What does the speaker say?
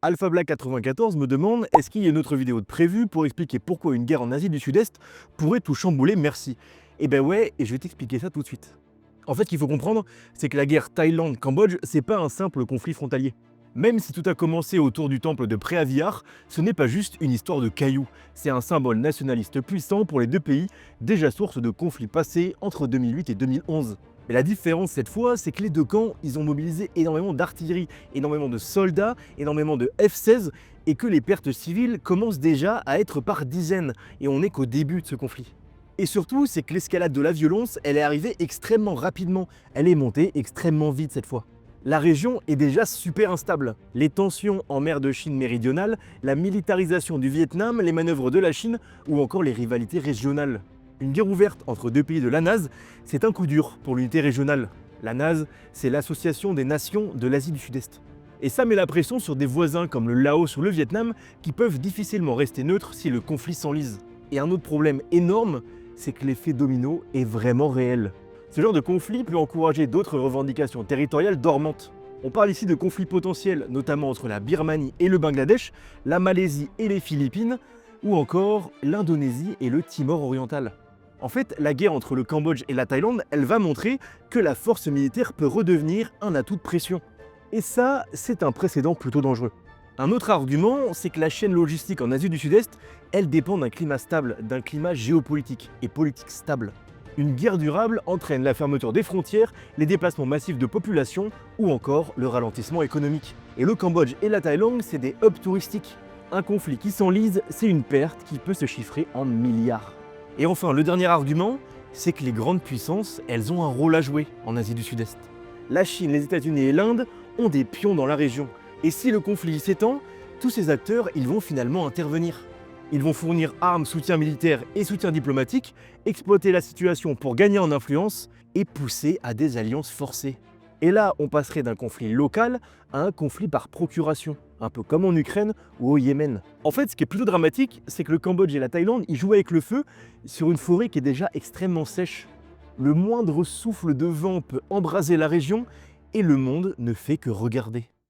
AlphaBlack94 me demande est-ce qu'il y a une autre vidéo de prévue pour expliquer pourquoi une guerre en Asie du Sud-Est pourrait tout chambouler, merci. Eh ben ouais, et je vais t'expliquer ça tout de suite. En fait, ce qu'il faut comprendre, c'est que la guerre Thaïlande-Cambodge, c'est pas un simple conflit frontalier. Même si tout a commencé autour du temple de Preaviar, ce n'est pas juste une histoire de cailloux, c'est un symbole nationaliste puissant pour les deux pays, déjà source de conflits passés entre 2008 et 2011. Mais la différence cette fois, c'est que les deux camps, ils ont mobilisé énormément d'artillerie, énormément de soldats, énormément de F-16, et que les pertes civiles commencent déjà à être par dizaines, et on n'est qu'au début de ce conflit. Et surtout, c'est que l'escalade de la violence, elle est arrivée extrêmement rapidement, elle est montée extrêmement vite cette fois. La région est déjà super instable. Les tensions en mer de Chine méridionale, la militarisation du Vietnam, les manœuvres de la Chine ou encore les rivalités régionales. Une guerre ouverte entre deux pays de l'ANASE, c'est un coup dur pour l'unité régionale. L'ANASE, c'est l'Association des Nations de l'Asie du Sud-Est. Et ça met la pression sur des voisins comme le Laos ou le Vietnam qui peuvent difficilement rester neutres si le conflit s'enlise. Et un autre problème énorme, c'est que l'effet domino est vraiment réel. Ce genre de conflit peut encourager d'autres revendications territoriales dormantes. On parle ici de conflits potentiels, notamment entre la Birmanie et le Bangladesh, la Malaisie et les Philippines, ou encore l'Indonésie et le Timor oriental. En fait, la guerre entre le Cambodge et la Thaïlande, elle va montrer que la force militaire peut redevenir un atout de pression. Et ça, c'est un précédent plutôt dangereux. Un autre argument, c'est que la chaîne logistique en Asie du Sud-Est, elle dépend d'un climat stable, d'un climat géopolitique et politique stable. Une guerre durable entraîne la fermeture des frontières, les déplacements massifs de population ou encore le ralentissement économique. Et le Cambodge et la Thaïlande, c'est des hubs touristiques. Un conflit qui s'enlise, c'est une perte qui peut se chiffrer en milliards. Et enfin, le dernier argument, c'est que les grandes puissances, elles ont un rôle à jouer en Asie du Sud-Est. La Chine, les États-Unis et l'Inde ont des pions dans la région. Et si le conflit s'étend, tous ces acteurs, ils vont finalement intervenir. Ils vont fournir armes, soutien militaire et soutien diplomatique, exploiter la situation pour gagner en influence et pousser à des alliances forcées. Et là, on passerait d'un conflit local à un conflit par procuration, un peu comme en Ukraine ou au Yémen. En fait, ce qui est plutôt dramatique, c'est que le Cambodge et la Thaïlande, ils jouent avec le feu sur une forêt qui est déjà extrêmement sèche. Le moindre souffle de vent peut embraser la région et le monde ne fait que regarder.